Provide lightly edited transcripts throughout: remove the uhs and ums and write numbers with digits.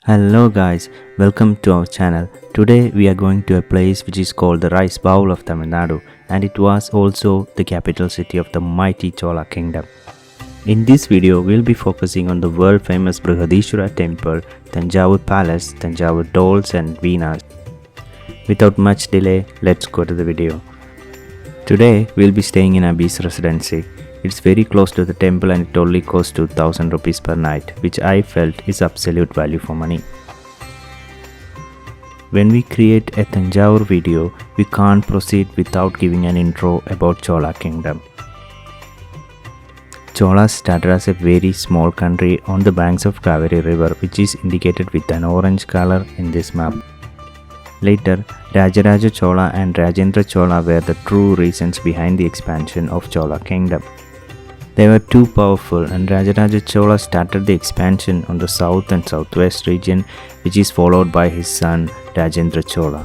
Hello guys, welcome to our channel. Today we are going to a place which is called the rice bowl of Tamil Nadu, and it was also the capital city of the mighty Chola kingdom. In this video we'll be focusing on the world famous Brihadeeshwara Temple, Thanjavur Palace, Thanjavur Dolls and Veena. Without much delay, let's go to the video. Today we'll be staying in Abbey's residency. It's very close to the temple and it only costs 2000 rupees per night, which I felt is absolute value for money. When we create a Thanjavur video, we can't proceed without giving an intro about Chola kingdom. Chola started as a very small country on the banks of Kaveri river, which is indicated with an orange color in this map. Later, Rajaraja Chola and Rajendra Chola were the true reasons behind the expansion of Chola kingdom. They were too powerful, and Rajaraja Chola started the expansion on the south and southwest region, which is followed by his son Rajendra Chola.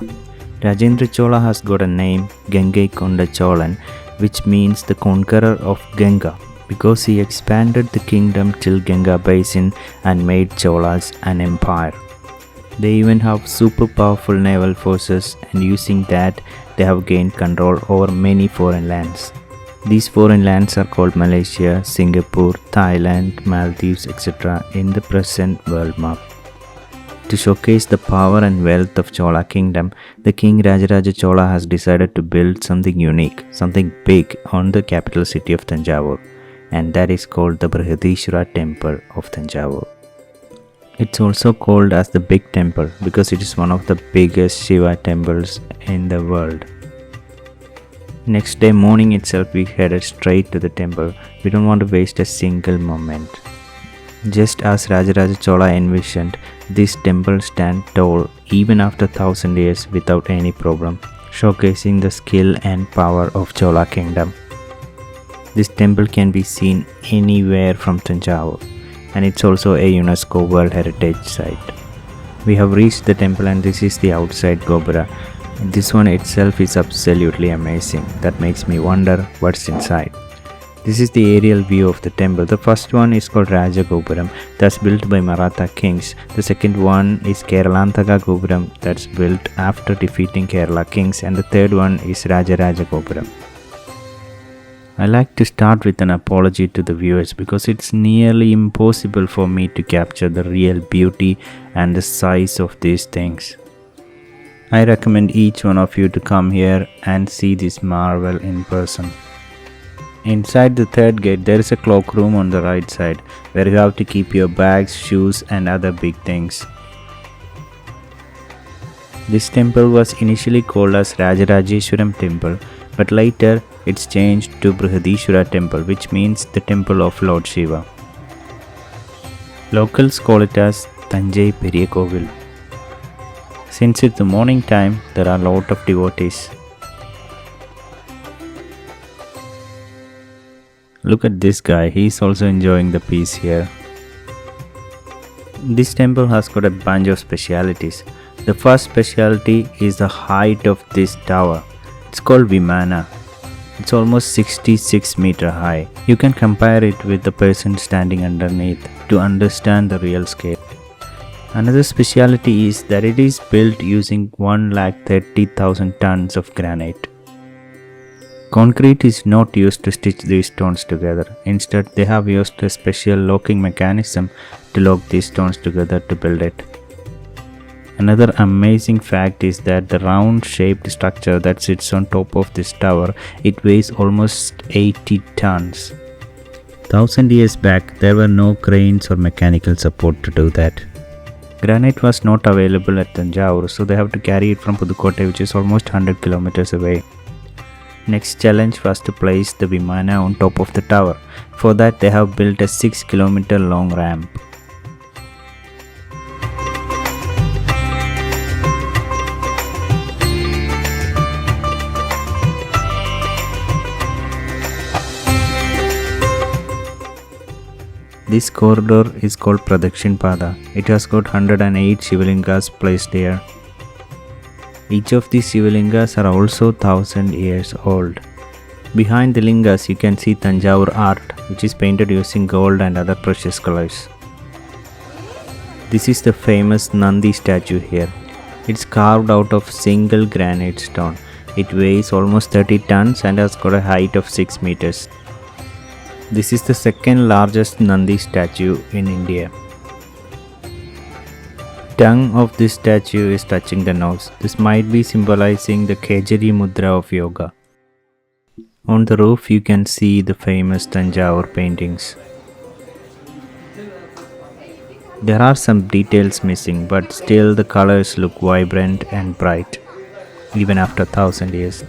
Rajendra Chola has got a name Gangaikonda Cholan, which means the conqueror of Ganga, because he expanded the kingdom till Ganga basin and made Cholas an empire. They even have super powerful naval forces, and using that they have gained control over many foreign lands. These foreign lands are called Malaysia, Singapore, Thailand, Maldives, etc. in the present world map. To showcase the power and wealth of Chola kingdom, the king Rajaraja Chola has decided to build something unique, something big on the capital city of Thanjavur, and that is called the Brihadeeshwara Temple of Thanjavur. It's also called as the Big Temple because it is one of the biggest Shiva temples in the world. Next day morning itself we headed straight to the temple. We don't want to waste a single moment. Just as Rajaraja Chola envisioned, this temple stands tall even after 1000 years without any problem, showcasing the skill and power of Chola kingdom. This temple can be seen anywhere from Thanjavur, and it's also a UNESCO World Heritage Site. We have reached the temple and this is the outside Gopura. This one itself is absolutely amazing. That makes me wonder what's inside. This is the aerial view of the temple. The first one is called Raja Gopuram, that's built by Maratha kings. The second one is Keralantaka Gopuram, that's built after defeating Kerala kings, and the third one is Rajaraja Gopuram. I like to start with an apology to the viewers because it's nearly impossible for me to capture the real beauty and the size of these things. I recommend each one of you to come here and see this marvel in person. Inside the third gate there is a cloak room on the right side where you have to keep your bags, shoes and other big things. This temple was initially called as Rajarajeshwaram Temple, but later it's changed to Brihadeeshwara Temple, which means the temple of Lord Shiva. Locals call it as Thanjai Periya Kovil. Since it's the morning time, there are a lot of devotees. Look at this guy, he's also enjoying the peace here. This temple has got a bunch of specialities. The first speciality is the height of this tower. It's called Vimana. It's almost 66 meters high. You can compare it with the person standing underneath to understand the real scale. Another speciality is that it is built using 130,000 tons of granite. Concrete is not used to stitch these stones together. Instead, they have used a special locking mechanism to lock these stones together to build it. Another amazing fact is that the round-shaped structure that sits on top of this tower, it weighs almost 80 tons. 1000 years back, there were no cranes or mechanical support to do that. Granite was not available at Thanjavur, so they have to carry it from Pudukkottai, which is almost 100 kilometers away. Next challenge was to place the Vimana on top of the tower. For that, they have built a 6-kilometer long ramp. This corridor is called Pradakshin Pada. It has got 108 Shivalingas placed here. Each of these Shivalingas are also 1000 years old. Behind the lingas, you can see Thanjavur art, which is painted using gold and other precious colors. This is the famous Nandi statue here. It's carved out of single granite stone. It weighs almost 30 tons and has got a height of 6 meters. This is the second largest Nandi statue in India. Tongue of this statue is touching the nose. This might be symbolizing the Kejari Mudra of yoga. On the roof you can see the famous Thanjavur paintings. There are some details missing, but still the colors look vibrant and bright, even after 1000 years.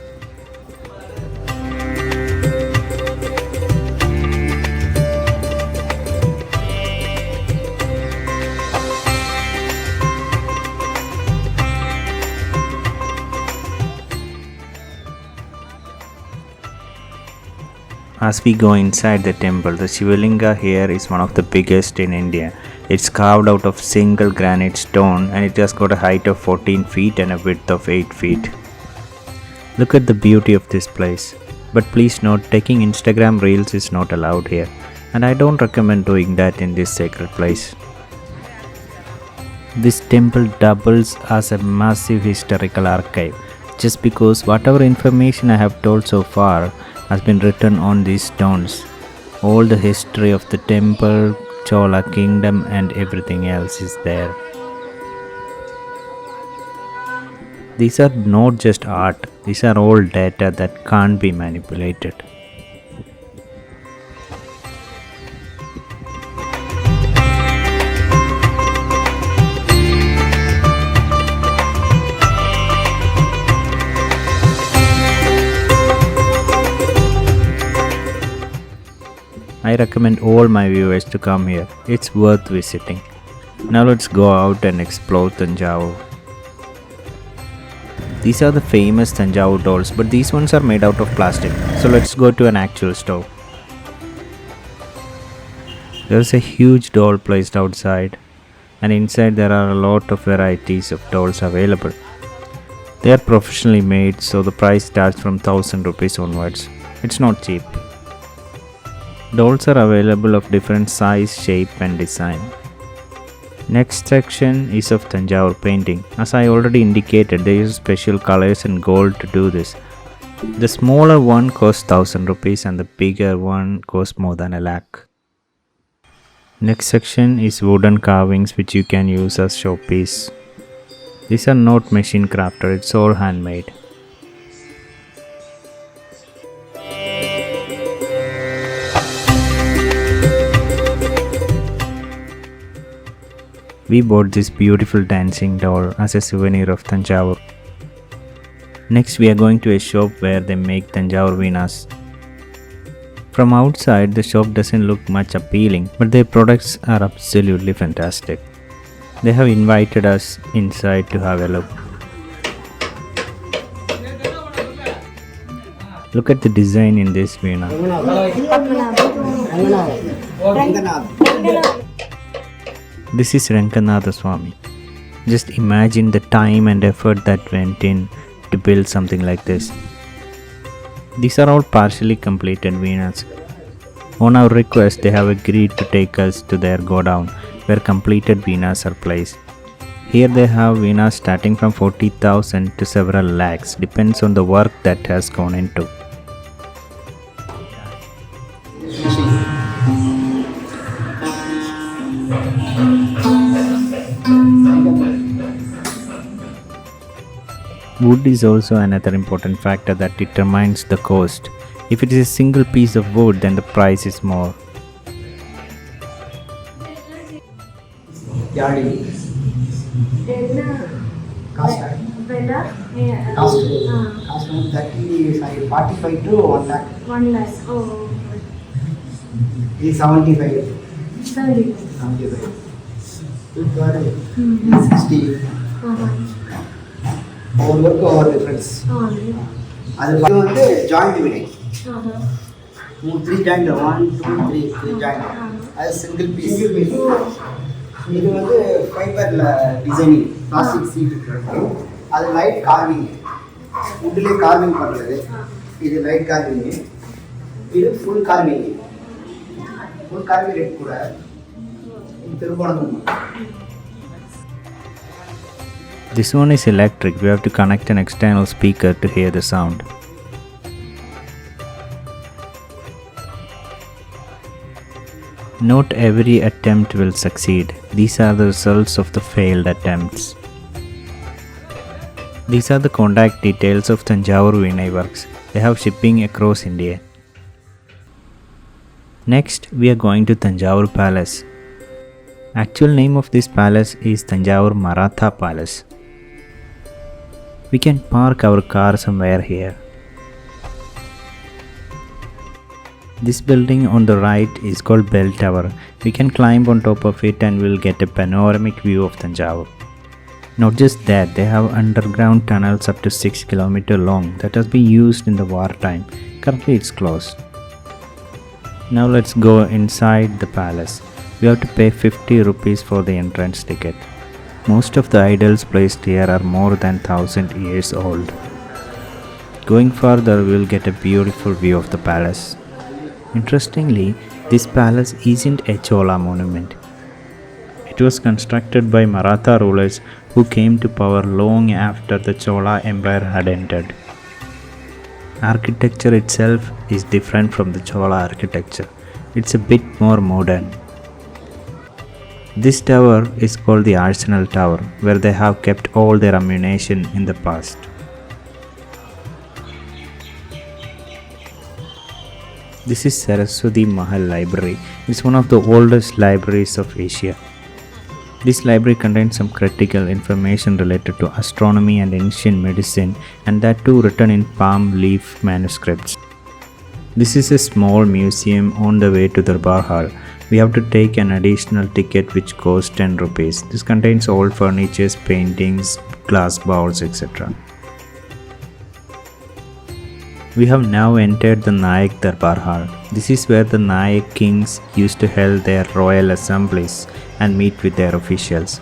As we go inside the temple, the Shivalinga here is one of the biggest in India. It's carved out of single granite stone and it has got a height of 14 feet and a width of 8 feet. Look at the beauty of this place. But please note, taking Instagram reels is not allowed here, and I don't recommend doing that in this sacred place. This temple doubles as a massive historical archive, just because whatever information I have told so far has been written on these stones. All the history of the temple, Chola kingdom and everything else is there. These are not just art, these are all data that can't be manipulated. I recommend all my viewers to come here. It's worth visiting. Now let's go out and explore Thanjavur. These are the famous Thanjavur dolls, but these ones are made out of plastic. So let's go to an actual store. There's a huge doll placed outside, and inside there are a lot of varieties of dolls available. They are professionally made, so the price starts from 1000 rupees onwards. It's not cheap. Dolls are available of different size, shape and design. Next section is of Thanjavur painting. As I already indicated, they use special colors and gold to do this. The smaller one costs 1000 rupees and the bigger one costs more than a lakh. Next section is wooden carvings which you can use as showpiece. These are not machine crafted, it's all handmade. We bought this beautiful dancing doll as a souvenir of Thanjavur. Next we are going to a shop where they make Thanjavur Veenas. From outside the shop doesn't look much appealing, but their products are absolutely fantastic. They have invited us inside to have a look. Look at the design in this Veena. This is Ranganatha Swami. Just imagine the time and effort that went in to build something like this. These are all partially completed Veenas. On our request, they have agreed to take us to their godown where completed Veenas are placed. Here they have Veenas starting from 40,000 to several lakhs, depends on the work that has gone into. Wood is also another important factor that determines the cost. If it is a single piece of wood, then the price is more. Cost 45 to 1 lakh. 1 lakh. Oh. It's 75. 75. Good quality. 60. Over work over difference. அது வந்து joint வினை. 3 joint 1 2 3 joint. அது single piece. இது வந்து ஃபைபர்ல designing plastic seat இருக்கு. அது light carving. வுட்ல carving பண்றது. இது லைட் கார்விங், இது full carving. Full carving red கூட திருப்பணம். This one is electric. We have to connect an external speaker to hear the sound. Not every attempt will succeed. These are the results of the failed attempts. These are the contact details of Thanjavur Veena works. They have shipping across India. Next, we are going to Thanjavur Palace. Actual name of this palace is Thanjavur Maratha Palace. We can park our car somewhere here. This building on the right is called Bell Tower. We can climb on top of it and we'll get a panoramic view of Thanjavur. Not just that, they have underground tunnels up to 6 km long that has been used in the wartime. Currently it's closed. Now let's go inside the palace. We have to pay 50 rupees for the entrance ticket. Most of the idols placed here are more than 1000 years old. Going further, we will get a beautiful view of the palace. Interestingly, this palace isn't a Chola monument. It was constructed by Maratha rulers who came to power long after the Chola Empire had ended. Architecture itself is different from the Chola architecture. It's a bit more modern. This tower is called the Arsenal Tower, where they have kept all their ammunition in the past. This is Saraswati Mahal Library. It's one of the oldest libraries of Asia. This library contains some critical information related to astronomy and ancient medicine, and that too written in palm leaf manuscripts. This is a small museum on the way to Darbar Hall. We have to take an additional ticket which costs 10 rupees. This contains old furniture, paintings, glass bowls, etc. We have now entered the Nayak Darbar Hall. This is where the Nayak kings used to hold their royal assemblies and meet with their officials.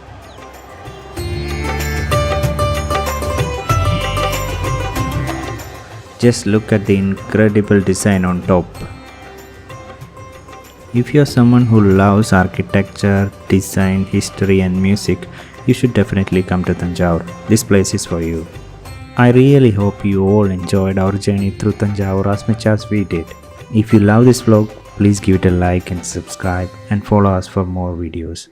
Just look at the incredible design on top. If you are someone who loves architecture, design, history and music, you should definitely come to Thanjavur. This place is for you. I really hope you all enjoyed our journey through Thanjavur as much as we did. If you love this vlog, please give it a like and subscribe and follow us for more videos.